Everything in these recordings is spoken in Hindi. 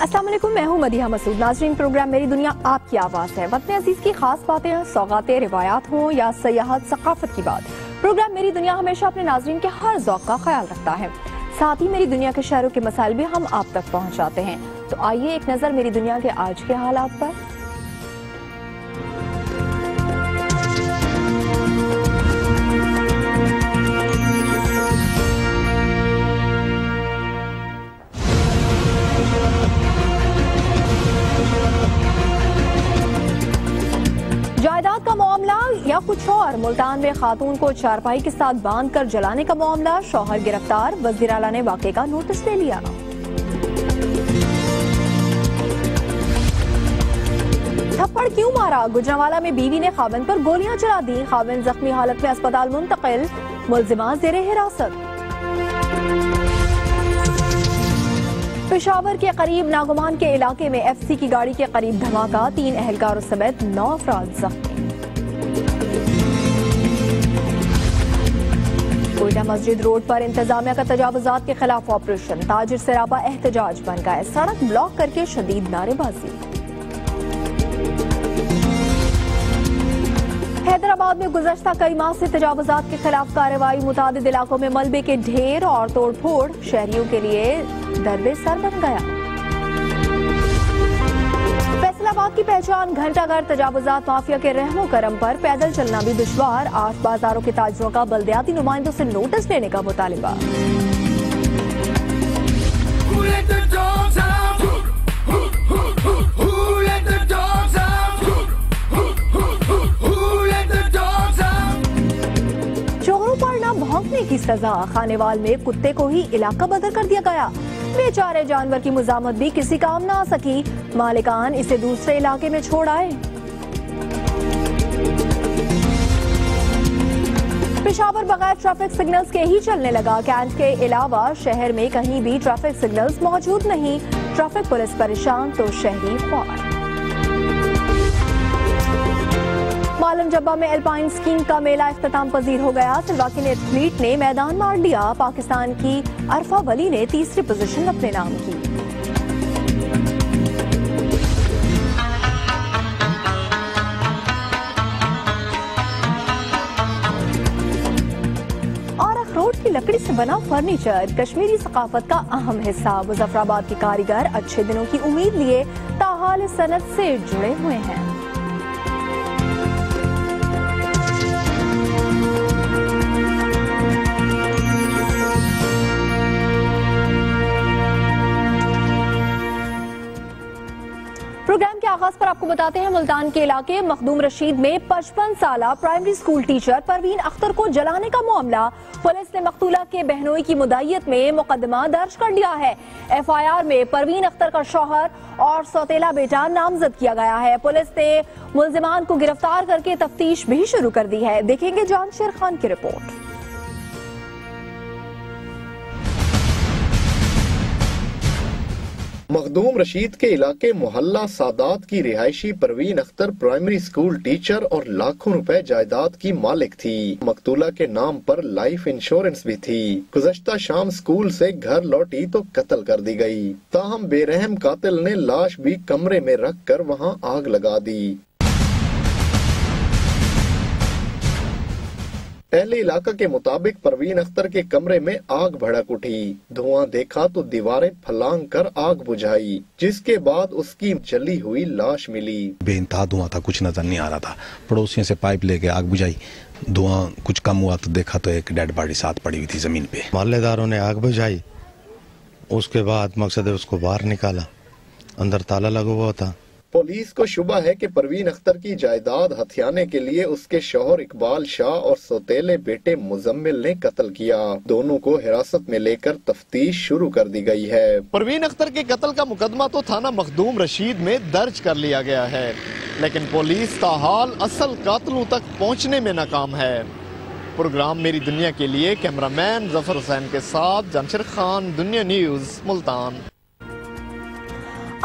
अस्सलाम वालेकुम, मैं हूं मदीहा मसूद। नाज़रीन, प्रोग्राम मेरी दुनिया आपकी आवाज़ है। वतन अजीज की खास बातें, सौगातें, रिवायात हों या सयाहत, सकाफत की बात, प्रोग्राम मेरी दुनिया हमेशा अपने नाज़रीन के हर ज़ौक़ का ख्याल रखता है। साथ ही मेरी दुनिया के शहरों के मसाइल भी हम आप तक पहुँचाते हैं। तो आइए एक नज़र मेरी दुनिया के आज के हालात पर। जायदाद का मामला या कुछ और? मुल्तान में खातून को चारपाई के साथ बांधकर जलाने का मामला, शौहर गिरफ्तार, वज़ीर आला ने वाक़े का नोटिस ले लिया। थप्पड़ क्यों मारा? गुजरांवाला में बीवी ने खाविंद पर गोलियां चला दी, खाविंद जख्मी हालत में अस्पताल मुंतकिल, मुल्जिमा ज़ेरे हिरासत। पेशावर के करीब नागुमान के इलाके में एफसी की गाड़ी के करीब धमाका, 3 अहलकारों समेत 9 अफराद जख्मी। कोयटा मस्जिद रोड पर इंतजामिया का तजावुजात के खिलाफ ऑपरेशन, ताजिर सरापा एहतजाज बन गए, सड़क ब्लॉक करके शदीद नारेबाजी। हैदराबाद में गुज़श्ता कई माह से तजावुजात के खिलाफ कार्रवाई, मुतादिद इलाकों में मलबे के ढेर और तोड़ फोड़ शहरियों के लिए दर्द सर बन गया। फैसलाबाद की पहचान घंटाघर, तजावुजात माफिया के रहमो करम पर पैदल चलना भी दुश्वार, 8 बाजारों के ताजरों का बल्दियाती नुमाइंदों से नोटिस लेने का मुतालिबा। चोरों पर न भौंकने की सजा, खानेवाल में कुत्ते को ही इलाका बदल कर दिया गया। बेचारे जानवर की मुजामत भी किसी काम ना आ सकी, मालिकान इसे दूसरे इलाके में छोड़ आए। पेशावर बगैर ट्रैफिक सिग्नल्स के ही चलने लगा, कैंट के अलावा शहर में कहीं भी ट्रैफिक सिग्नल्स मौजूद नहीं, ट्रैफिक पुलिस परेशान तो शहरी ख्वार। मालम जब्बा में एल्पाइन स्कीइंग का मेला इख्तिताम पजीर हो गया, सिलवाकिन एथलीट ने मैदान मार लिया, पाकिस्तान की अरफा वली ने तीसरी पोजीशन अपने नाम की। और अखरोट की लकड़ी से बना फर्नीचर कश्मीरी सकाफत का अहम हिस्सा, मुजफ्फराबाद के कारीगर अच्छे दिनों की उम्मीद लिए ताहाल सनत से जुड़े हुए हैं। प्रोग्राम के आगाज पर आपको बताते हैं, मुल्तान के इलाके मखदूम रशीद में 55 साला primary school teacher Parveen Akhtar को जलाने का मामला, पुलिस ने मकतूला के बहनोई की मुदायत में मुकदमा दर्ज कर लिया है। FIR में परवीन अख्तर का शौहर और सौतेला बेटा नामजद किया गया है। पुलिस ने मुल्जिमान को गिरफ्तार करके तफ्तीश भी शुरू कर दी है। देखेंगे जानशेर खान की रिपोर्ट। मखदूम रशीद के इलाके मोहल्ला सादात की रिहायशी Parveen Akhtar primary school teacher और लाखों रुपए जायदाद की मालिक थी। मकतूला के नाम पर लाइफ इंश्योरेंस भी थी। गुज़श्ता शाम स्कूल से घर लौटी तो कत्ल कर दी गई। ताहम बेरहम कातिल ने लाश भी कमरे में रख कर वहाँ आग लगा दी। अहले इलाका के मुताबिक परवीन अख्तर के कमरे में आग भड़क उठी। धुआं देखा तो दीवारें फलांग कर आग बुझाई, जिसके बाद उसकी जली हुई लाश मिली। बेइंतहा धुआं था, कुछ नजर नहीं आ रहा था। पड़ोसियों से पाइप लेके आग बुझाई, धुआं कुछ कम हुआ तो देखा तो एक डेड बॉडी साथ पड़ी हुई थी जमीन पे। मोहल्लेदारों ने आग बुझाई, उसके बाद मकसद है उसको बाहर निकाला, अंदर ताला लगा हुआ था। पुलिस को शुबा है कि परवीन अख्तर की जायदाद हथियाने के लिए उसके शौहर इकबाल शाह और सौतेले बेटे मुजम्मिल ने कत्ल किया। दोनों को हिरासत में लेकर तफ्तीश शुरू कर दी गई है। परवीन अख्तर के कत्ल का मुकदमा तो थाना मखदूम रशीद में दर्ज कर लिया गया है, लेकिन पुलिस ताहाल असल कातिलों तक पहुँचने में नाकाम है। प्रोग्राम मेरी दुनिया के लिए कैमरामैन जफर हुसैन के साथ जानशेर खान, दुनिया न्यूज, मुल्तान।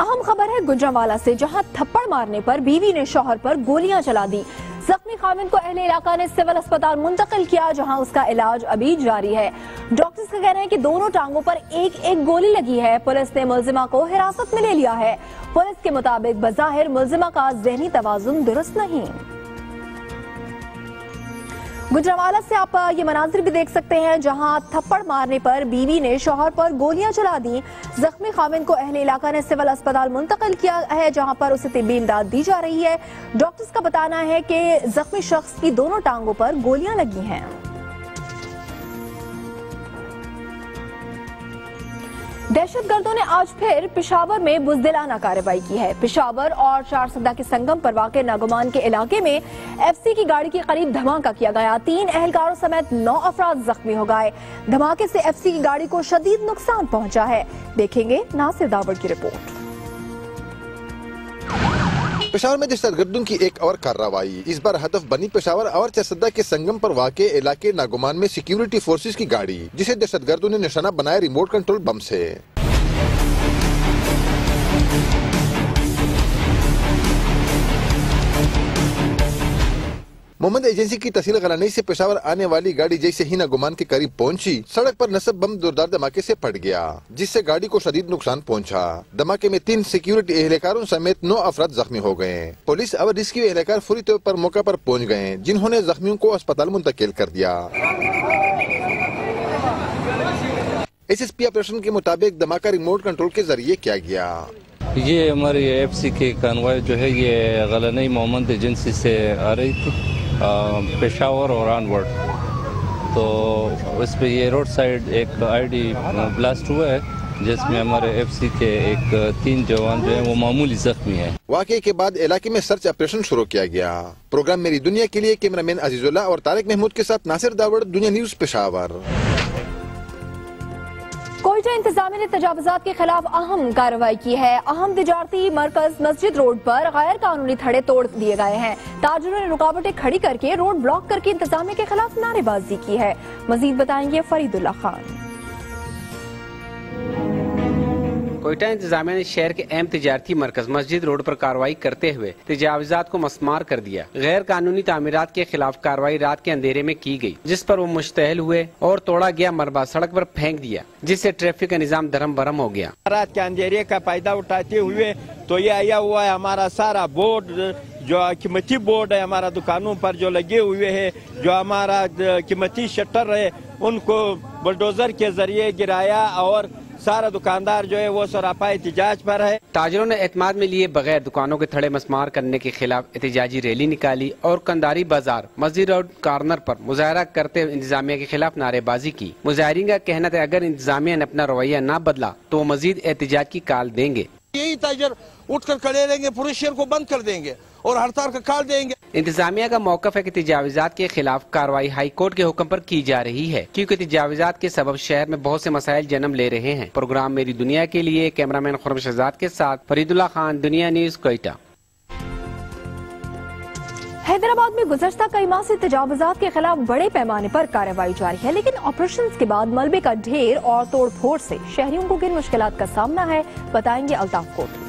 अहम खबर है गुजरांवाला से, जहां थप्पड़ मारने पर बीवी ने शौहर पर गोलियां चला दी। जख्मी खामिन को अहले इलाका ने सिविल अस्पताल मुंतकिल किया, जहां उसका इलाज अभी जारी है। डॉक्टर्स का कहना है कि दोनों टांगों पर एक एक गोली लगी है। पुलिस ने मुलजिमा को हिरासत में ले लिया है। पुलिस के मुताबिक बज़ाहिर मुलजिमा का ज़हनी तवाज़ुन दुरुस्त नहीं। गुजरांवाला से आप ये मनाजिर भी देख सकते हैं, जहां थप्पड़ मारने पर बीवी ने शौहर पर गोलियां चला दी। जख्मी खामिन को अहले इलाका ने सिविल अस्पताल मुंतकिल किया है, जहां पर उसे तिब्बी इमदाद दी जा रही है। डॉक्टर्स का बताना है कि जख्मी शख्स की दोनों टांगों पर गोलियां लगी हैं। दहशतगर्दों ने आज फिर पेशावर में बुज़दिलाना कार्रवाई की है। पेशावर और चारसदा के संगम पर वाक़े नागुमान के इलाके में एफसी की गाड़ी के करीब धमाका किया गया। 3 एहलकारों समेत 9 अफराद जख्मी हो गए। धमाके से एफसी की गाड़ी को शदीद नुकसान पहुंचा है। देखेंगे नासिर दावड़ की रिपोर्ट। पेशावर में दहशतगर्दों की एक और कार्रवाई। इस बार हदफ बनी पेशावर और चारसदा के संगम पर वाक़े इलाके नागुमान में सिक्योरिटी फोर्सेस की गाड़ी, जिसे दहशतगर्दों ने निशाना बनाया रिमोट कंट्रोल बम से। मोहम्मद एजेंसी की तहसील गलानी से पेशावर आने वाली गाड़ी जैसे ही नागुमान के करीब पहुंची, सड़क पर नस्ब बम जोरदार धमाके से फट गया, जिससे गाड़ी को शदीद नुकसान पहुंचा। धमाके में 3 सिक्योरिटी एहलकारों समेत 9 अफराद जख्मी हो गए। पुलिस और रेस्क्यू एहलकार फौरी तौर पर मौका पर पहुंच गए, जिन्होंने जख्मियों को अस्पताल मुंतकिल कर दिया। एसएसपी ऑपरेशन के मुताबिक धमाका रिमोट कंट्रोल के जरिए किया गया। ये हमारी एफसी की कानवाई जो है ये गलानी मोहम्मद एजेंसी से आ रही थी पेशावर और ऑनवर्ड, तो उस पे ये रोड साइड एक आईडी ब्लास्ट हुआ है, जिसमें हमारे एफसी के 3 जवान जो है वो मामूली जख्मी है। वाक़े के बाद इलाके में सर्च ऑपरेशन शुरू किया गया। प्रोग्राम मेरी दुनिया के लिए कैमरामैन अजीजुल्लाह और तारिक महमूद के साथ नासिर दावड़, दुनिया न्यूज पेशावर। कोयटा इंतजामिया ने तजावुजात के खिलाफ अहम कार्रवाई की है। अहम तिजारती मरकज मस्जिद रोड पर गैर कानूनी थड़े तोड़ दिए गए हैं। ताजिरों ने रुकावटें खड़ी करके रोड ब्लॉक करके इंतजामिया के खिलाफ नारेबाजी की है। मजीद बताएंगे फरीदुल्लाह खान। कोयटा इंतजामिया ने शहर के अहम तिजारती मरकज मस्जिद रोड पर कार्रवाई करते हुए तजावुजात को मस्मार कर दिया। गैर कानूनी तामीरात के खिलाफ कार्रवाई रात के अंधेरे में की गई, जिस पर वो मुश्तहल हुए और तोड़ा गया मरबा सड़क पर फेंक दिया, जिससे ट्रैफिक का निजाम धर्म भरम हो गया। रात के अंधेरे का फायदा उठाते हुए तो ये आया हुआ है हमारा सारा बोर्ड, जो कीमती बोर्ड है हमारा दुकानों पर जो लगे हुए है, जो हमारा कीमती शटर है, उनको बुलडोजर के जरिए गिराया और सारा दुकानदार जो है वो सरापा एहतिजाज पर है। ताजिरों ने एतमाद में लिए बगैर दुकानों के थड़े मस्मार करने के खिलाफ एहतिजाजी रैली निकाली और कंदारी बाजार मस्जिद रोड कॉर्नर पर मुजाहरा करते हुए इंतजामिया के खिलाफ नारेबाजी की। मुजाहिरीन का कहना था अगर इंतजामिया ने अपना रवैया न बदला तो मजीद एहतिजाज की काल देंगे। यही ताजर उठकर खड़े रहेंगे, पूरे शहर को बंद कर देंगे और हड़ताल का काल देंगे। इंतजामिया का मौकफ है कि तजावुजात के खिलाफ कार्रवाई हाई कोर्ट के हुक्म पर की जा रही है, क्योंकि तजावुजात के सबब शहर में बहुत से मसाइल जन्म ले रहे हैं। प्रोग्राम मेरी दुनिया के लिए कैमरामैन खुर्रम शहजाद के साथ फरीदुल्लाह खान, दुनिया न्यूज, कोयटा। हैदराबाद में गुज़श्ता कई माह से तजावुजात के खिलाफ बड़े पैमाने पर कार्रवाई जारी है, लेकिन ऑपरेशन के बाद मलबे का ढेर और तोड़ फोड़ से शहरियों को किन मुश्किलात का सामना है, बताएंगे अल्ताफ कोट।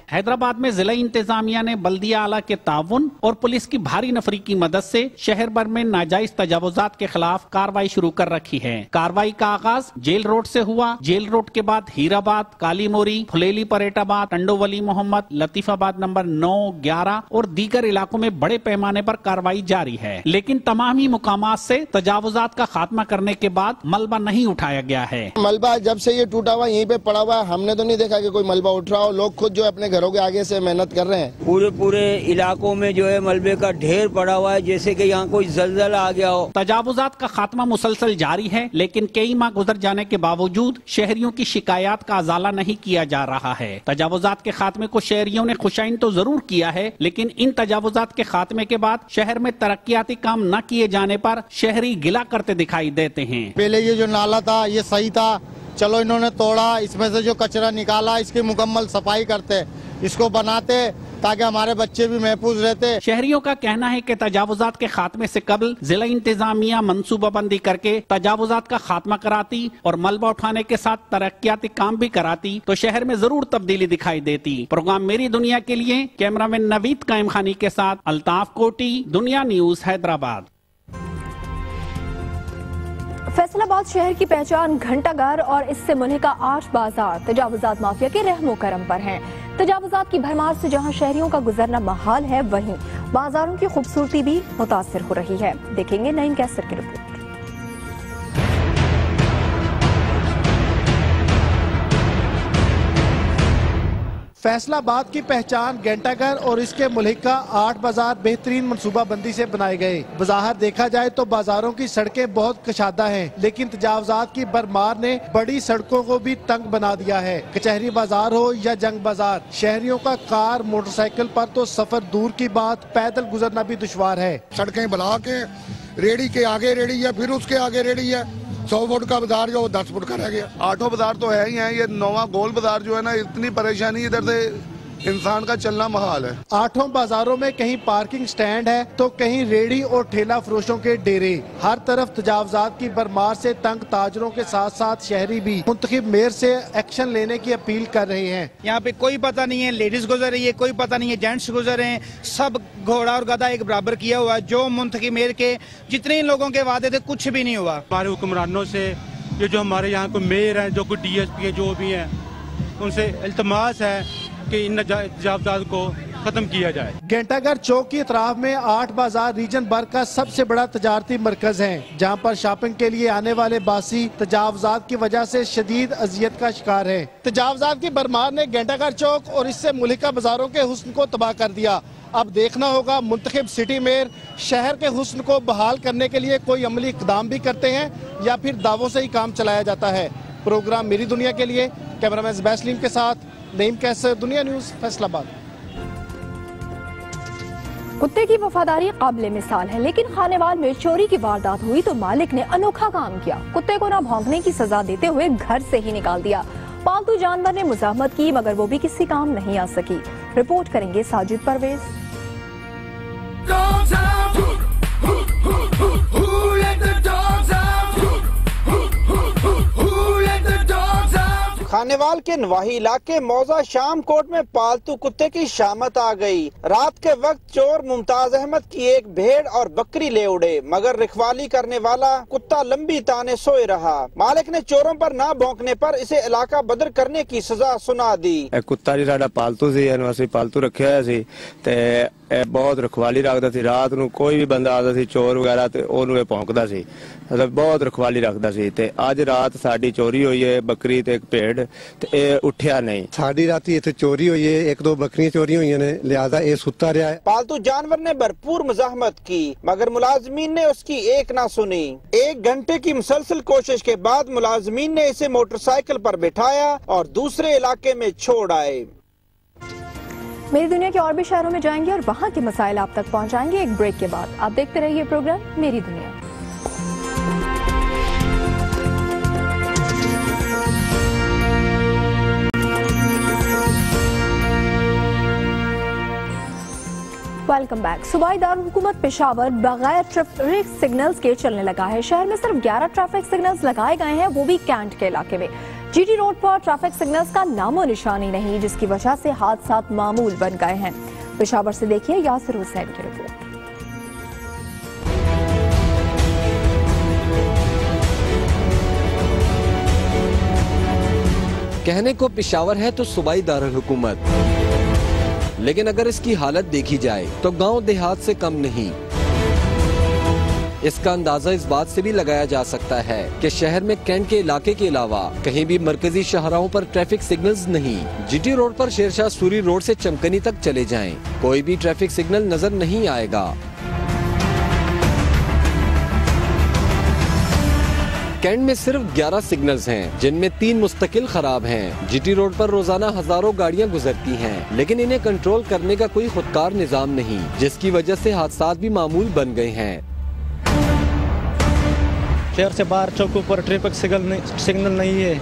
हैदराबाद में जिला इंतजामिया ने बल्दिया आला के ताउन और पुलिस की भारी नफरी की मदद से शहर भर में नाजायज तजावुजात के खिलाफ कार्रवाई शुरू कर रखी है। कार्रवाई का आगाज जेल रोड से हुआ। जेल रोड के बाद हीराबाद, काली मोरी, फुलेली परेटाबाद, टंडो वली मोहम्मद, लतीफाबाद नंबर 9, 11 और दीगर इलाकों में बड़े पैमाने पर कार्रवाई जारी है, लेकिन तमाम ही मुकामात से तजावुजात का खात्मा करने के बाद मलबा नहीं उठाया गया है। मलबा जब से ये टूटा हुआ यहीं पे पड़ा हुआ है, हमने तो नहीं देखा कि कोई मलबा उठ रहा हो। लोग खुद जो अपने घरों के आगे से मेहनत कर रहे हैं। पूरे इलाकों में जो है मलबे का ढेर पड़ा हुआ है, जैसे कि यहाँ कोई जलजला आ गया हो। तजावुजात का खात्मा मुसलसल जारी है, लेकिन कई माह गुजर जाने के बावजूद शहरियों की शिकायत का अजाला नहीं किया जा रहा है। तजावुजात के खात्मे को शहरियों ने खुशाइन तो जरूर किया है, लेकिन इन तजावुजात के खात्मे के बाद शहर में तरक्याती काम न किए जाने पर शहरी गिला करते दिखाई देते हैं। पहले ये जो नाला था ये सही था, चलो इन्होंने तोड़ा, इसमें से जो कचरा निकाला इसकी मुकम्मल सफाई करते, इसको बनाते ताकि हमारे बच्चे भी महफूज रहते। शहरियों का कहना है कि तजावुजात के खात्मे से कबल जिला इंतजामिया मंसूबाबंदी करके तजावुजात का खात्मा कराती और मलबा उठाने के साथ तरक्याती काम भी कराती तो शहर में जरूर तब्दीली दिखाई देती। प्रोग्राम मेरी दुनिया के लिए कैमरामैन नवीद कायम खानी के साथ अल्ताफ कोटी, दुनिया न्यूज, हैदराबाद। फैसलाबाद शहर की पहचान घंटाघर और इससे मुल्हिका 8 बाजार तजावुजात माफिया के रहमो करम पर हैं। तजावुजात की भरमार से जहां शहरियों का गुजरना महाल है, वहीं बाजारों की खूबसूरती भी मुतासिर हो रही है। देखेंगे नईम कैसर की रिपोर्ट। फैसलाबाद की पहचान घंटाघर और इसके मुल्हिका 8 बाजार बेहतरीन मनसूबाबंदी से बनाए गए। बाजार देखा जाए तो बाजारों की सड़कें बहुत कशादा हैं, लेकिन तजावुजात की भरमार ने बड़ी सड़कों को भी तंग बना दिया है। कचहरी बाजार हो या जंग बाजार, शहरियों का कार मोटरसाइकिल पर तो सफर दूर की बात, पैदल गुजरना भी दुश्वार है। सड़कें बना के रेडी के आगे रेडी है, फिर उसके आगे रेडी है। 100 फुट का बाजार जो 10 फुट का रह गया। 8 बाजार तो है ही है, ये 9वां गोल बाजार जो है ना, इतनी परेशानी इधर से इंसान का चलना महाल है। 8 बाजारों में कहीं पार्किंग स्टैंड है तो कहीं रेडी और ठेला फरोशों के डेरे। हर तरफ तजावुजात की भरमार से तंग ताजरों के साथ साथ शहरी भी मुंतखब मेयर से एक्शन लेने की अपील कर रहे हैं। यहाँ पे कोई पता नहीं है लेडीज गुजर रही है, कोई पता नहीं है जेंट्स गुजर रहे हैं, सब घोड़ा और गधा एक बराबर किया हुआ है। जो मुंतखब मेयर के जितने लोगों के वादे थे कुछ भी नहीं हुआ। हमारे हुक्मरानों से ये जो हमारे यहाँ को मेयर है, जो कोई DSP है, जो भी है, उनसे इल्तमास है कि इन तजावुजात को खत्म किया जाए। घंटाघर चौक की अतराफ में 8 बाजार रीजन भर का सबसे बड़ा तजारती मरकज है, जहाँ पर शॉपिंग के लिए आने वाले बासी तजावुजात की वजह से शदीद अजियत का शिकार है। तजावुजात की भरमार ने घंटाघर चौक और इससे मुल्हिका बाजारों के हुस्न को तबाह कर दिया। अब देखना होगा मुंतखब सिटी मेयर शहर के हुस्न को बहाल करने के लिए कोई अमली इक़दाम भी करते हैं या फिर दावों से ही काम चलाया जाता है। प्रोग्राम मेरी दुनिया के लिए कैमरामैन ज़ुबैर के साथ नईम कैसर, दुनिया न्यूज, फैसलाबाद। कुत्ते की वफादारी काबिले मिसाल है, लेकिन खानेवाल में चोरी की वारदात हुई तो मालिक ने अनोखा काम किया। कुत्ते को ना भौंकने की सजा देते हुए घर से ही निकाल दिया। पालतू जानवर ने मुजाहमत की मगर वो भी किसी काम नहीं आ सकी। रिपोर्ट करेंगे साजिद परवेज। खानेवाल के नवाही इलाके मौजा शाम कोट में पालतू कुत्ते की शामत आ गई। रात के वक्त चोर मुमताज अहमद की एक भेड़ और बकरी ले उड़े, मगर रखवाली करने वाला कुत्ता लंबी ताने सोए रहा। मालिक ने चोरों पर ना भौंकने पर इसे इलाका बदर करने की सजा सुना दी। कुत्ता जी साडा पालतू सी, ਅਸੀਂ पालतू रखिया होया सी ते बहुत रखवाली रखता सी। रात ਨੂੰ कोई भी बंदा आता सी चोर वगैरह ते ਉਹਨੂੰ ਇਹ ਭੌਂਕਦਾ ਸੀ, मतलब बहुत रखवाली रखता सी। ते ਅੱਜ रात साडी चोरी हुई है, बकरी ते एक भेड़, ते ਇਹ उठिया नहीं। साडी राती इत्थे चोरी हुई है, 1-2 बकरियां चोरी हुई ने, लिहाजा ये सुता रहा है। पालतू जानवर ने भरपूर मुजाहमत की मगर मुलाजमीन ने उसकी एक ना सुनी। 1 घंटे की मुसलसल कोशिश के बाद मुलाजमीन ने इसे मोटरसाइकिल पर बिठाया और दूसरे इलाके में छोड़ आए। मेरी दुनिया के और भी शहरों में जाएंगे और वहाँ के मसाइल आप तक पहुँचाएंगे एक ब्रेक के बाद। आप देखते रहिए प्रोग्राम मेरी दुनिया। Welcome back. सूबाई दारुल हुकूमत पेशावर बगैर ट्रैफिक सिग्नल्स के चलने लगा है। शहर में सिर्फ 11 ट्रैफिक सिग्नल्स लगाए गए हैं, वो भी कैंट के इलाके में। GT रोड पर ट्रैफिक सिग्नल्स का नामो निशानी नहीं, जिसकी वजह से हादसा मामूल बन गए हैं। पेशावर से देखिए यासिर हुसैन की रिपोर्ट। कहने को पेशावर है तो सूबाई दारुल हुकूमत, लेकिन अगर इसकी हालत देखी जाए तो गांव देहात से कम नहीं। इसका अंदाजा इस बात से भी लगाया जा सकता है कि शहर में कैंट के इलाके के अलावा कहीं भी मरकजी शाहराहों पर ट्रैफिक सिग्नल्स नहीं। GT रोड पर शेरशाह सूरी रोड से चमकनी तक चले जाएं, कोई भी ट्रैफिक सिग्नल नजर नहीं आएगा। कैंट में सिर्फ 11 सिग्नल्स हैं, जिनमें 3 मुस्तकिल खराब हैं। GT रोड पर रोजाना हजारों गाड़ियां गुजरती हैं, लेकिन इन्हें कंट्रोल करने का कोई खुदकार निजाम नहीं, जिसकी वजह से हादसात भी मामूल बन गए हैं। शहर से बाहर चौकों पर ट्रैफिक सिग्नल नहीं है,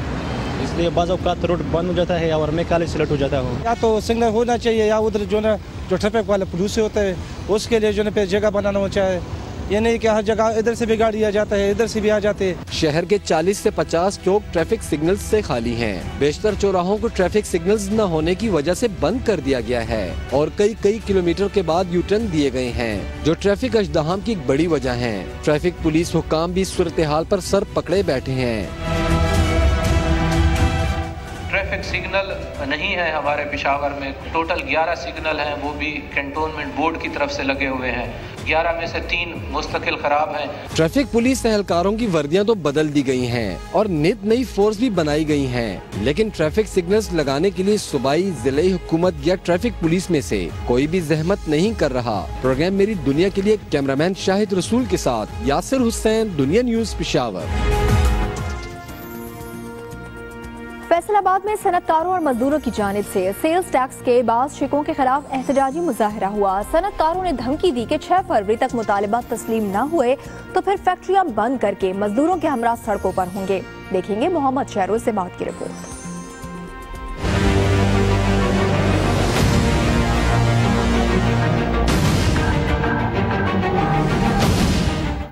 इसलिए बाज़ औक़ात रोड बंद हो जाता है और मैं काले से लट हो जाता हूँ। या तो सिग्नल होना चाहिए या उधर जो ना जो ट्रैफिक वाले पुलिस होते हैं उसके लिए जो ना जगह बनाना होना चाहिए। ये नहीं कि हर जगह इधर से भी गाड़ी आ जाता है, इधर से भी आ जाते हैं। शहर के 40 से 50 चौक ट्रैफिक सिग्नल्स से खाली हैं। बेशतर चौराहों को ट्रैफिक सिग्नल्स न होने की वजह से बंद कर दिया गया है और कई किलोमीटर के बाद यू टर्न दिए गए हैं, जो ट्रैफिक अजदहाम की एक बड़ी वजह है। ट्रैफिक पुलिस हुक्काम भी सूरत हाल पर सर पकड़े बैठे हैं। ट्रैफिक सिग्नल नहीं है हमारे पेशावर में। टोटल 11 सिग्नल हैं, वो भी कैंटोनमेंट बोर्ड की तरफ से लगे हुए हैं। 11 में से 3 मुस्तकिल खराब हैं। ट्रैफिक पुलिस एहलकारों की वर्दियां तो बदल दी गई हैं और नित नई फोर्स भी बनाई गई हैं, लेकिन ट्रैफिक सिग्नल्स लगाने के लिए सूबाई जिले हुकूमत या ट्रैफिक पुलिस में से कोई भी जहमत नहीं कर रहा। प्रोग्राम मेरी दुनिया के लिए कैमरामैन शाहिद रसूल के साथ यासिर हुसैन, दुनिया न्यूज पेशावर। फैसलाबाद में सनतकारों और मजदूरों की जानिब से सेल्स टैक्स के बाद शिकों के खिलाफ एहतजाजी मुजाहरा हुआ। सनतकारों ने धमकी दी कि 6 फरवरी तक मुतालिबात तस्लीम न हुए तो फिर फैक्ट्रियां बंद करके मजदूरों के हमरा सड़कों पर होंगे। देखेंगे मोहम्मद शहरों से बात की report.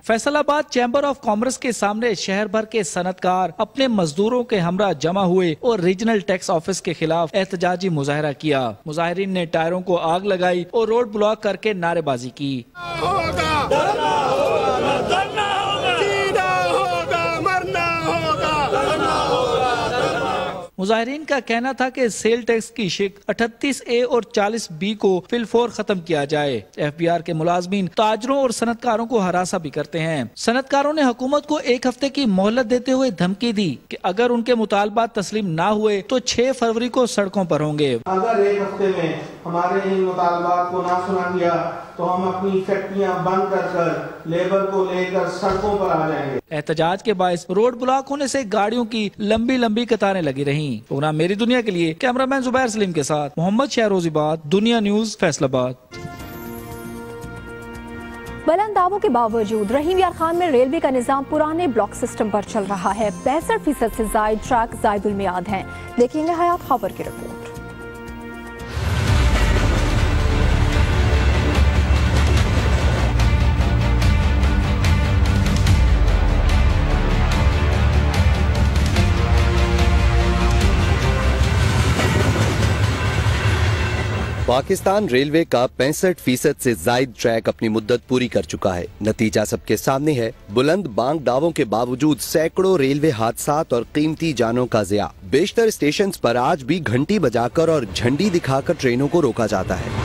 Faisalabad chamber of commerce के सामने शहर भर के सनतकार अपने मजदूरों के हमरा जमा हुए और रीजनल टैक्स ऑफिस के खिलाफ एहतजाजी मुजाहरा किया। मुजाहिरीन ने टायरों को आग लगाई और रोड ब्लॉक करके नारेबाजी की। मुजाहिरीन का कहना था कि सेल टैक्स की शिक 38A और 40B को फिलफौर खत्म किया जाए। FBR के मुलाजमीन ताजरों और सनतकारों को हरासा भी करते हैं। सनतकारों ने हुकूमत को 1 हफ्ते की मोहलत देते हुए धमकी दी कि अगर उनके मुतालबात तस्लीम ना हुए तो 6 फरवरी को सड़कों पर होंगे। अगर 1 हफ्ते में हमारे इन मुतालबात को ना सुना गया तो हम अपनी फैक्ट्रियां बंद कर लेबर को लेकर सड़कों पर आ जाएंगे। एहतजाज के बायस रोड ब्लॉक होने से गाड़ियों की लंबी लंबी कतारें लगी रहीं। प्रोग्राम मेरी दुनिया के लिए कैमरामैन जुबैर सलीम के साथ मोहम्मद शहरोजी बात, दुनिया न्यूज फैसलाबाद। बुलंद दावों के बावजूद रहीम यार खान में रेलवे का निजाम पुराने ब्लॉक सिस्टम पर चल रहा है। 65% से जायद ट्रैक जायदुल मियाद हैं। देखेंगे हयात खबर की रिपोर्ट। पाकिस्तान रेलवे का 65% से जायद ट्रैक अपनी मुद्दत पूरी कर चुका है। नतीजा सबके सामने है। बुलंद बांग दावों के बावजूद सैकड़ों रेलवे हादसात और कीमती जानों का ज़िया। बेशतर स्टेशन पर आज भी घंटी बजाकर और झंडी दिखाकर ट्रेनों को रोका जाता है।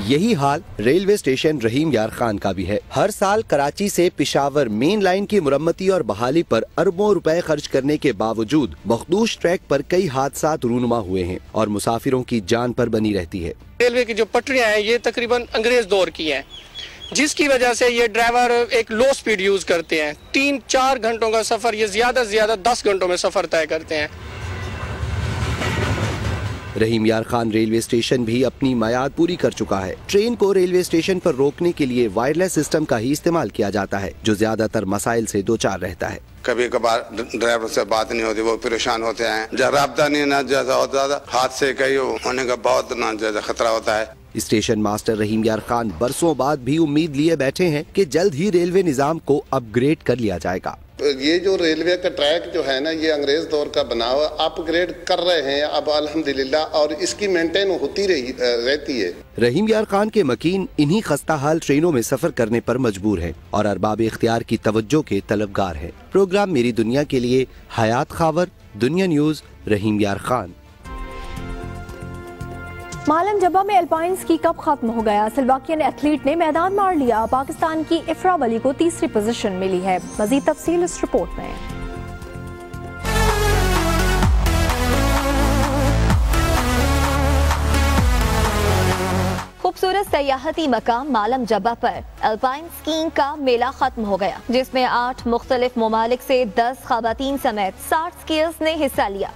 यही हाल रेलवे स्टेशन रहीम यार खान का भी है। हर साल कराची से पेशावर मेन लाइन की मुरम्मती और बहाली पर अरबों रुपए खर्च करने के बावजूद मखदूश ट्रैक पर कई हादसा रूनुमा हुए हैं और मुसाफिरों की जान पर बनी रहती है। रेलवे की जो पटरियां हैं ये तकरीबन अंग्रेज दौर की हैं, जिसकी वजह से ये ड्राइवर एक लो स्पीड यूज करते हैं। 3-4 घंटों का सफर ये ज्यादा से ज्यादा 10 घंटों में सफर तय करते हैं। रहीम यार खान रेलवे स्टेशन भी अपनी मयाद पूरी कर चुका है। ट्रेन को रेलवे स्टेशन पर रोकने के लिए वायरलेस सिस्टम का ही इस्तेमाल किया जाता है, जो ज्यादातर मसाइल से दो चार रहता है। कभी कभार ड्राइवर से बात नहीं होती, वो परेशान होते हैं। जब राब्ता नहीं ना जैसा होता था, हादसे कई होने का बहुत ना जैसा खतरा होता है। स्टेशन मास्टर रहीम यार खान बरसों बाद भी उम्मीद लिए बैठे हैं कि जल्द ही रेलवे निजाम को अपग्रेड कर लिया जाएगा। ये जो रेलवे का ट्रैक जो है ना, ये अंग्रेज दौर का बना हुआ, अपग्रेड कर रहे हैं अब अल्हम्दुलिल्लाह, और इसकी मेंटेन होती रहती है। रहीम यार खान के मकीन इन्हीं खस्ता हाल ट्रेनों में सफर करने पर मजबूर हैं और अरबाब इख्तियार की तवज्जो के तलबगार हैं। प्रोग्राम मेरी दुनिया के लिए हयात खावर, दुनिया न्यूज, रहीम यार खान। मालम जब्बा में अल्पाइन स्की कप खत्म हो गया। स्लोवाकियन एथलीट ने मैदान मार लिया। पाकिस्तान की इफ्रा वली को तीसरी पोजीशन मिली है। मजीद तफसील इस रिपोर्ट में। खूबसूरत सयाहती मकाम मालम जब्बा पर अल्पाइन स्कीइंग का मेला खत्म हो गया, जिसमें 8 मुख्तलिफ ममालिक से 10 खवातीन समेत 60 स्कीयर्स ने हिस्सा लिया।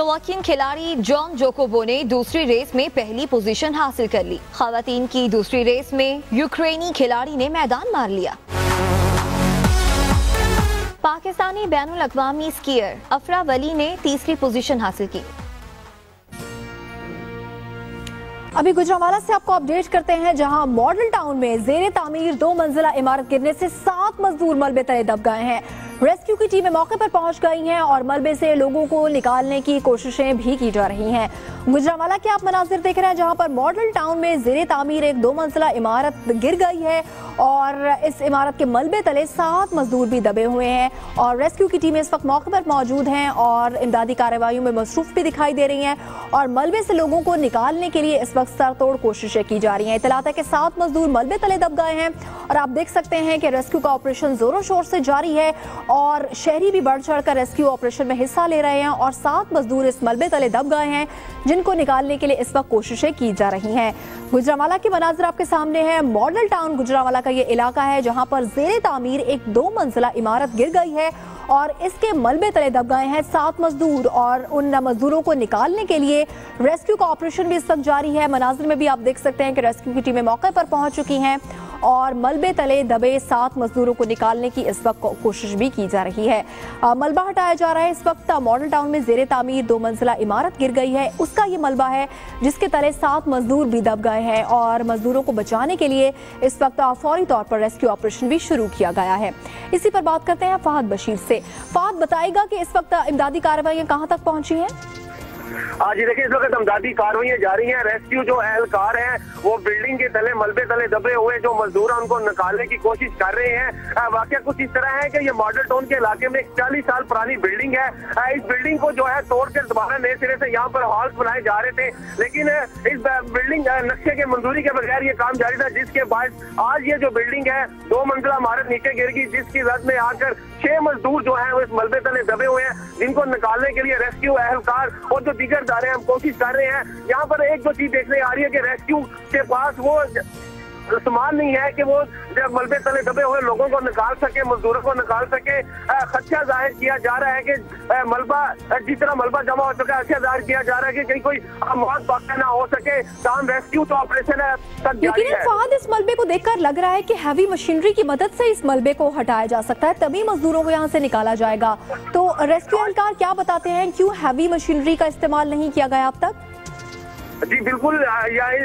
स्लोवाकियन खिलाड़ी जॉन जोकोवो ने दूसरी रेस में पहली पोजीशन हासिल कर ली। खवातीन की दूसरी रेस में यूक्रेनी खिलाड़ी ने मैदान मार लिया। पाकिस्तानी बैनुल अक़वामी स्कीयर अफरा वली ने तीसरी पोजीशन हासिल की। अभी गुजरांवाला से आपको अपडेट करते हैं, जहां मॉडल टाउन में जेर तामीर 2 मंजिला इमारत गिरने से 7 मजदूर मलबे तले दब गए हैं। रेस्क्यू की टीमें मौके पर पहुंच गई हैं और मलबे से लोगों को निकालने की कोशिशें भी की जा रही हैं। गुजरांवाला के आप मनाजिर देख रहे हैं, जहां पर मॉडल टाउन में जेर तामीर एक 2 मंजिला इमारत गिर गई है और इस इमारत के मलबे तले 7 मजदूर भी दबे हुए हैं और रेस्क्यू की टीमें इस वक्त मौके पर मौजूद हैं और इमदादी कार्रवाइयों में मसरूफ भी दिखाई दे रही हैं और मलबे से लोगों को निकालने के लिए इस वक्त सरतोड़ कोशिशें की जा रही हैं। इतलात है कि 7 मजदूर मलबे तले दब गए हैं और आप देख सकते हैं कि रेस्क्यू का ऑपरेशन जोरों शोर से जारी है और शहरी भी बढ़ चढ़कर रेस्क्यू ऑपरेशन में हिस्सा ले रहे हैं और 7 मजदूर इस मलबे तले दब गए हैं जिनको निकालने के लिए इस वक्त कोशिशें की जा रही हैं। गुजरांवाला के मनाजिर आपके सामने है। मॉडल टाउन गुजरांवाला का ये इलाका है जहां पर जेर तामीर एक 2 मंजिला इमारत गिर गई है और इसके मलबे तले दब गए हैं 7 मजदूर और उन मजदूरों को निकालने के लिए रेस्क्यू का ऑपरेशन भी इस वक्त जारी है। मनाजिर में भी आप देख सकते हैं कि रेस्क्यू की टीमें मौके पर पहुंच चुकी हैं और मलबे तले दबे 7 मजदूरों को निकालने की इस वक्त कोशिश भी की जा रही है। मलबा हटाया जा रहा है। इस वक्त मॉडल टाउन में जेर तामीर 2 मंजिला इमारत गिर गई है, उसका ये मलबा है जिसके तले 7 मजदूर भी दब गए हैं और मजदूरों को बचाने के लिए इस वक्त फौरी तौर पर रेस्क्यू ऑपरेशन भी शुरू किया गया है। इसी पर बात करते हैं फहद बशीर से। फहद बताएगा कि इस वक्त इमदादी कार्रवाइयां कहां तक पहुंची हैं? जी देखिए, इस वक्त इमदादी कार्रवाइयां जारी हैं। रेस्क्यू जो एहलकार हैं वो बिल्डिंग के तले मलबे तले दबे हुए जो मजदूर हैं उनको निकालने की कोशिश कर रहे हैं। वाकया कुछ इस तरह है कि ये मॉडल टाउन के इलाके में 40 साल पुरानी बिल्डिंग है। इस बिल्डिंग को जो है तोड़कर दोबारा नए सिरे से यहाँ पर हॉल्स बनाए जा रहे थे, लेकिन इस बिल्डिंग नक्शे के मंजूरी के बगैर ये काम जारी था, जिसके बाद आज ये जो बिल्डिंग है 2 मंजिला इमारत नीचे गिर गई, जिसकी जद में आकर 6 मजदूर जो है वो इस मलबे तले दबे हुए हैं, जिनको निकालने के लिए रेस्क्यू एहलकार और जो दीगर इदारे हम कोशिश कर रहे हैं। यहाँ पर एक जो चीज देखने आ रही है कि रेस्क्यू के पास वो सामान नहीं है कि वो जब मलबे तले दबे हुए लोगों को निकाल सके, मजदूरों को निकाल सके। खदशा जाहिर किया जा रहा है कि मलबा जिस तरह मलबा जमा हो चुका है, खदशा जाहिर किया जा रहा है कि कहीं कोई मौत वाक़या ना हो सके। काम रेस्क्यू तो ऑपरेशन है तक जारी है। फहद, इस मलबे को देखकर लग रहा है कि हैवी मशीनरी की मदद से इस मलबे को हटाया जा सकता है, तभी मजदूरों को यहाँ से निकाला जाएगा। तो रेस्क्यू एहलकार क्या बताते हैं, क्यों हैवी मशीनरी का इस्तेमाल नहीं किया गया अब तक? जी बिल्कुल,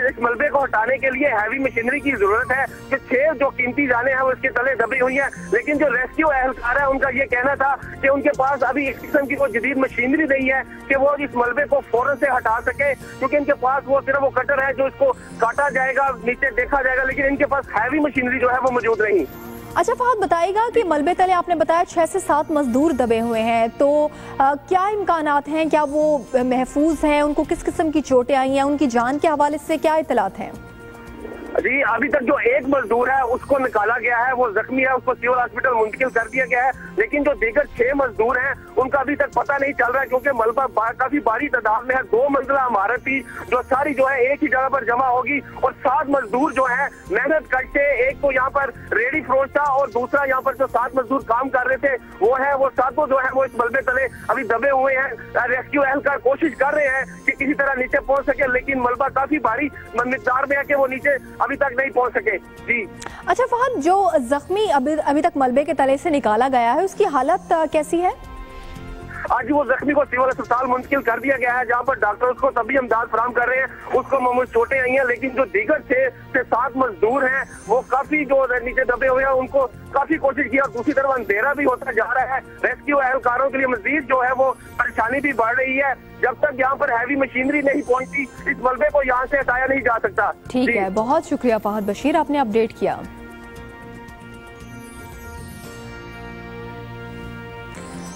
इस मलबे को हटाने के लिए हैवी मशीनरी की जरूरत है कि 6 जो कीमती जाने हैं वो इसके तले दबी हुई हैं, लेकिन जो रेस्क्यू एहलकार है उनका ये कहना था कि उनके पास अभी इस किस्म की कोई जदीद मशीनरी नहीं है कि वो इस मलबे को फौरन से हटा सके, क्योंकि इनके पास वो सिर्फ वो कटर है जो इसको काटा जाएगा, नीचे देखा जाएगा, लेकिन इनके पास हैवी मशीनरी जो है वो मौजूद नहीं। अच्छा फहद, बताइएगा कि मलबे तले आपने बताया 6 से 7 मजदूर दबे हुए हैं, तो क्या इम्कानात हैं, क्या वो महफूज हैं, उनको किस किस्म की चोटें आई हैं, उनकी जान के हवाले से क्या इतलात हैं? जी अभी तक जो एक मजदूर है उसको निकाला गया है, वो जख्मी है, उसको सिविल हॉस्पिटल मुंतकिल कर दिया गया है, लेकिन जो दीगर 6 मजदूर हैं उनका अभी तक पता नहीं चल रहा है, क्योंकि मलबा काफी भारी तादाद में है। 2 मंजिला इमारत थी जो सारी जो है एक ही जगह पर जमा होगी और 7 मजदूर जो है मेहनत करते, एक तो यहाँ पर रेडी फ्रोश था और दूसरा यहाँ पर जो 7 मजदूर काम कर रहे थे वो सातों जो है वो इस मलबे तले अभी दबे हुए हैं। रेस्क्यू एहलकार कोशिश कर रहे हैं कि किसी तरह नीचे पहुंच सके, लेकिन मलबा काफी भारी मिकदार में है कि वो नीचे अभी तक नहीं पहुंच सके। जी अच्छा फहद, जो जख्मी अभी तक मलबे के तले से निकाला गया है उसकी हालत कैसी है? आज वो जख्मी को सिविल अस्पताल मुंतकिल कर दिया गया है, जहाँ पर डॉक्टर उसको तभी इमदाद फराहम कर रहे हैं, उसको मामूली चोटें आई हैं, लेकिन जो दीगर 6 से 7 मजदूर हैं वो काफी जो नीचे दबे हुए हैं, उनको काफी कोशिश किया। दूसरी तरफ अंधेरा भी होता जा रहा है, रेस्क्यू एहलकारों के लिए मजीद जो है वो परेशानी भी बढ़ रही है। जब तक यहाँ पर हैवी मशीनरी नहीं पहुंची इस मलबे को यहाँ से हटाया नहीं जा सकता। ठीक है, बहुत शुक्रिया फहद बशीर, आपने अपडेट किया।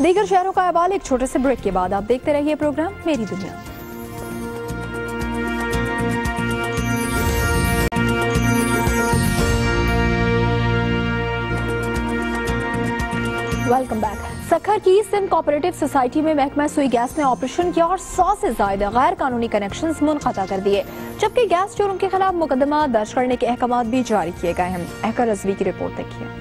दीगर शहरों का अहवाल एक छोटे से ब्रेक के बाद। आप देखते रहिए प्रोग्राम मेरी दुनिया। Welcome back. सखर की सिंध कोऑपरेटिव सोसाइटी में महकमा सुई गैस ने ऑपरेशन किया और 100 से ज्यादा गैर कानूनी कनेक्शंस मुनक़ता कर दिए, जबकि गैस चोरों के खिलाफ मुकदमा दर्ज करने के अहकाम भी जारी किए गए हैं। अहकर रजवी की रिपोर्ट देखिए।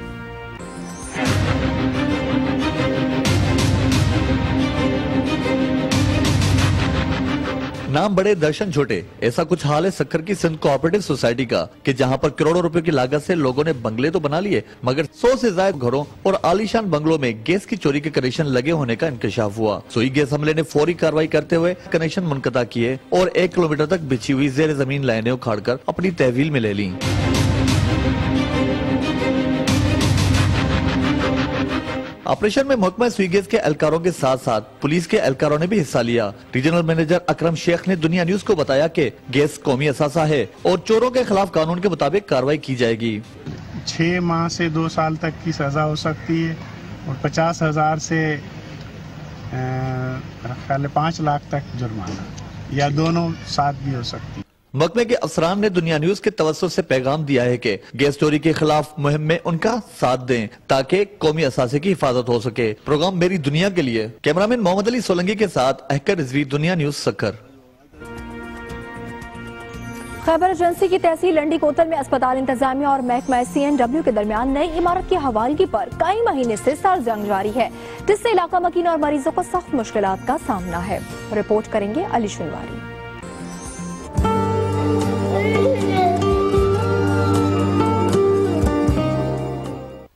नाम बड़े दर्शन छोटे, ऐसा कुछ हाल है सक्खर की सिंध कोऑपरेटिव सोसाइटी का कि जहां पर करोड़ों रुपए की लागत से लोगों ने बंगले तो बना लिए, मगर 100 से ज्यादा घरों और आलीशान बंगलों में गैस की चोरी के कनेक्शन लगे होने का इंकशाफ हुआ। सुई गैस हमले ने फौरी कार्रवाई करते हुए कनेक्शन मुनक़ता किए और 1 किलोमीटर तक बिछी हुई जेर जमीन लाइनें उखाड़कर अपनी तहवील में ले ली। ऑपरेशन में महकमा सुई गैस के एहलकारों के साथ साथ पुलिस के एहलकारों ने भी हिस्सा लिया। रीजनल मैनेजर अकरम शेख ने दुनिया न्यूज को बताया कि गैस कौमी असासा है और चोरों के खिलाफ कानून के मुताबिक कार्रवाई की जाएगी। 6 माह से 2 साल तक की सजा हो सकती है और 50,000 से 5 लाख तक जुर्माना या दोनों साथ भी हो सकती है। महकमे के अफसरान ने दुनिया न्यूज के तवज्जुह से पैगाम दिया है कि गैस चोरी के खिलाफ मुहिम में उनका साथ दें ताकि कौमी असासे की हिफाजत हो सके। प्रोग्राम मेरी दुनिया के लिए कैमरामैन मोहम्मद अली सोलंकी के साथ अहकर रिजवी, दुनिया न्यूज सक्खर। खैबर एजेंसी की तहसील लंडी कोतल में अस्पताल इंतजामिया और महकमा CNW के दरमियान नई इमारत की हवालगी पर कई महीने से सर जंग जारी है, जिससे इलाका मकीन और मरीजों को सख्त मुश्किलात का सामना है। रिपोर्ट करेंगे अली शिनवारी।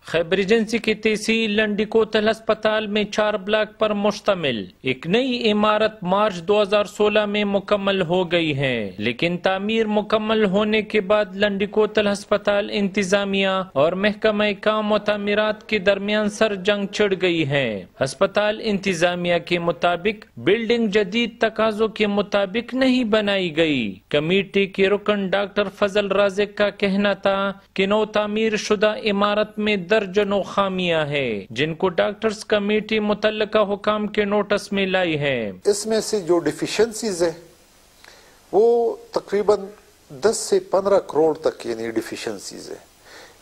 खैबर एजेंसी की तहसील लंडी कोतल अस्पताल में 4 ब्लॉक पर मुश्तमिल एक नई इमारत मार्च 2016 में मुकम्मल हो गई है, लेकिन तामीर मुकम्मल होने के बाद लंडी कोतल अस्पताल इंतजामिया और महकमा काम व तामीरात के दरमियान सर जंग छिड़ गई है। अस्पताल इंतजामिया के मुताबिक बिल्डिंग जदीद तकाजों के मुताबिक नहीं बनाई गई। कमेटी के रुकन डॉक्टर फजल राज़िक का कहना था कि नौ तामीर शुदा इमारत में दर्जनों खामियां है, जिनको डॉक्टर्स कमेटी मुतल्लिका हुकाम के नोटिस में लाई है। इसमें से जो डिफिशियंसीज है वो तकरीबन 10 से 15 करोड़ तक यानी डिफिशियंसीज है।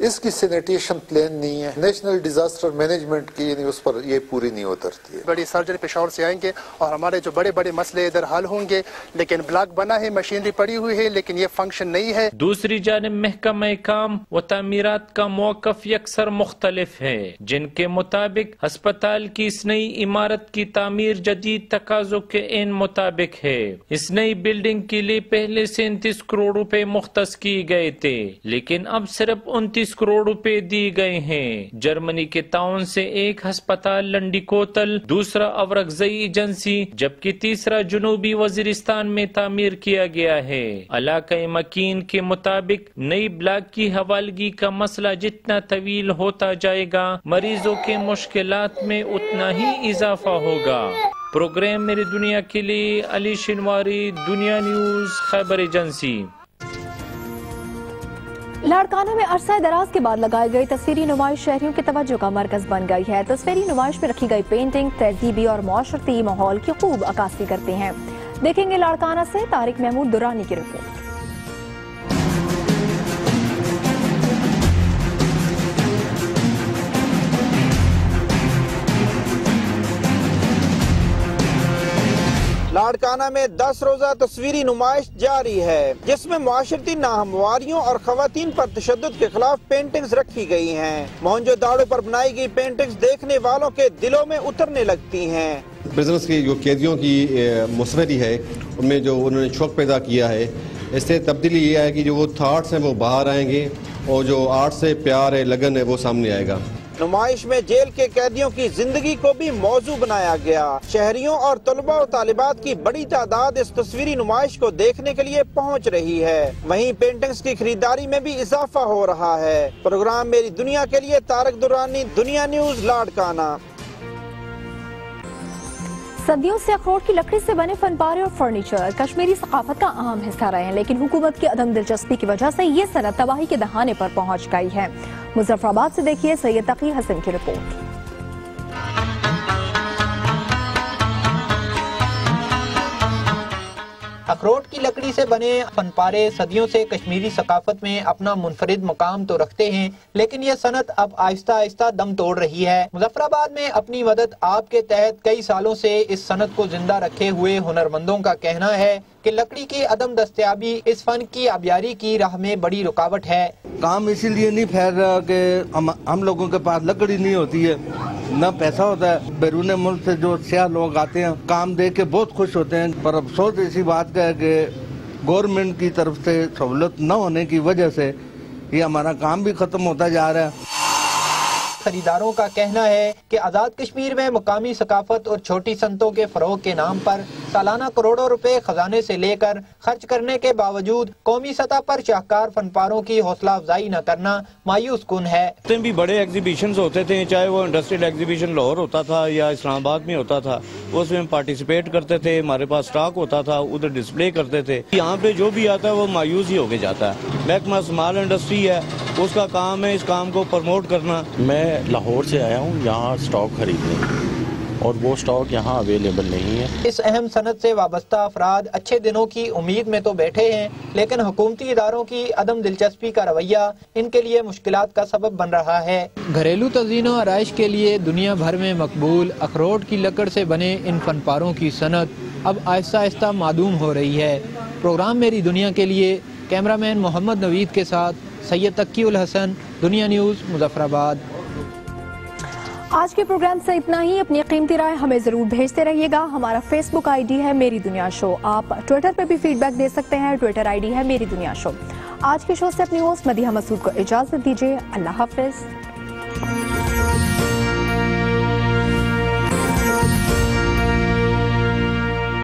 इसकी सैनिटेशन प्लान नहीं है, नेशनल डिजास्टर मैनेजमेंट की यानी उस पर ये पूरी नहीं उतरती है। बड़ी सर्जरी पेशावर से आएंगे और हमारे जो बड़े बड़े मसले इधर हल होंगे, लेकिन ब्लॉक बना है, मशीनरी पड़ी हुई है, लेकिन ये फंक्शन नहीं है। दूसरी जानिब महकमा काम व तामीरात का मौक़िफ़ यकसर मुख्तलिफ है, जिनके मुताबिक अस्पताल की इस नई इमारत की तामीर जदीद तकाज़ों के इन मुताबिक है। इस नई बिल्डिंग के लिए पहले से 39 करोड़ रुपए मुख्तस किए गए थे, लेकिन अब सिर्फ 29 करोड़ रुपए दिए गए हैं। जर्मनी के ताउन से एक अस्पताल लंडी कोतल, दूसरा अवरकजई एजेंसी, जबकि तीसरा जुनूबी वजीरिस्तान में तामीर किया गया है। इलाका मकीन के मुताबिक नई ब्लॉक की हवालगी का मसला जितना तवील होता जाएगा, मरीजों के मुश्किलात में उतना ही इजाफा होगा। प्रोग्राम मेरी दुनिया के लिए अली शिनवारी, दुनिया न्यूज, खैबर एजेंसी। लाड़काना में अरसा दराज के बाद लगाई गई तस्वीरी नुमाइश शहरियों की तवज्जो का मरकज बन गई है। तस्वीरी नुमाइश में रखी गई पेंटिंग तहजीबी और मुआशरती माहौल की खूब अक्कासी करते हैं। देखेंगे लाड़काना से तारिक महमूद दुरानी की रिपोर्ट। लाड़काना में 10 रोजा तस्वीरी नुमाइश जारी है, जिसमें मुआशरती नाहमवारियों और खवातीन पर तशद्दुद के खिलाफ पेंटिंग्स रखी गई हैं। मोहनजोदाड़ो पर बनाई गई पेंटिंग्स देखने वालों के दिलों में उतरने लगती हैं। बिजनेस की जो कैदियों की मुसवरी है, उनमें जो उन्होंने शौक पैदा किया है, इससे तब्दीली ये है कि जो वो थाट्स हैं वो बाहर आएंगे और जो आर्ट से प्यार है, लगन है, वो सामने आएगा। नुमाइश में जेल के कैदियों की जिंदगी को भी मौजू बनाया गया। शहरियों और तलबा और तालिबात की बड़ी तादाद इस तस्वीरी नुमाइश को देखने के लिए पहुंच रही है। वहीं पेंटिंग्स की खरीदारी में भी इजाफा हो रहा है। प्रोग्राम मेरी दुनिया के लिए तारिक दुरानी, दुनिया न्यूज, लाड़काना। सदियों से अखरोट की लकड़ी से बने फनपारे और फर्नीचर कश्मीरी सकाफत का अहम हिस्सा रहे हैं, लेकिन हुकूमत की अदम दिलचस्पी की वजह से ये सनत तबाही के दहाने पर पहुंच गई है। मुजफ्फराबाद से देखिए सैयद तकी हसन की रिपोर्ट। अखरोट की लकड़ी से बने फनपारे सदियों से कश्मीरी सकाफत में अपना मुनफरिद मुकाम तो रखते हैं, लेकिन यह सनत अब आहिस्ता आहिस्ता दम तोड़ रही है। मुजफ्फराबाद में अपनी मदद आपके तहत कई सालों से इस सनत को जिंदा रखे हुए हुनरमंदों का कहना है कि लकड़ी की अदम दस्तयाबी इस फन की आबियारी की राह में बड़ी रुकावट है। काम इसीलिए नहीं फैल रहा कि हम लोगों के पास लकड़ी नहीं होती है, न पैसा होता है। बैरून मुल्क से जो सियाह लोग आते हैं काम देख के बहुत खुश होते हैं, पर अफसोस इसी बात का है कि गवर्नमेंट की तरफ से सहूलत न होने की वजह से ये हमारा काम भी खत्म होता जा रहा है। खरीदारों का कहना है कि आज़ाद कश्मीर में मुकामी सकाफत और छोटी सनतों के फरोग के नाम पर सालाना करोड़ों रुपए खजाने से लेकर खर्च करने के बावजूद कौमी सतह पर शाहकार फनपारों की हौसला अफजाई न करना मायूस कुन है। भी बड़े एग्जीबिशन होते थे, चाहे वो इंडस्ट्रियल एग्जीबिशन लाहौर होता था या इस्लामाबाद में होता था, उसमें हम पार्टिसिपेट करते थे, हमारे पास स्टॉक होता था, उधर डिस्प्ले करते थे। यहाँ पे जो भी आता है वो मायूस ही होके जाता है। महकमा स्मॉल इंडस्ट्री है, उसका काम है इस काम को प्रमोट करना। मैं लाहौर से आया हूँ यहाँ स्टॉक खरीदने, और वो स्टॉक यहाँ अवेलेबल नहीं है। इस अहम सनत से वाबस्ता अफराद अच्छे दिनों की उम्मीद में तो बैठे हैं, लेकिन हुकूमती इदारों की अदम दिलचस्पी का रवैया इनके लिए मुश्किलात का सबब बन रहा है। घरेलू तज़ीनो आराइश के लिए दुनिया भर में मकबूल अखरोट की लकड़ से बने इन फनपारों की सनत अब आहिस्ता आहिस्ता मादूम हो रही है। प्रोग्राम मेरी दुनिया के लिए कैमरामैन मोहम्मद नवीद के साथ सैयद तकीउल हसन, दुनिया न्यूज़, मुजफ्फराबाद। आज के प्रोग्राम से इतना ही। अपनी कीमती राय हमें जरूर भेजते रहिएगा। हमारा फेसबुक आईडी है मेरी दुनिया शो। आप ट्विटर पे भी फीडबैक दे सकते हैं, ट्विटर आईडी है मेरी दुनिया शो। आज के शो से अपनी होस्ट मदीहा मसूद को इजाजत दीजिए। अल्लाह हाफिज।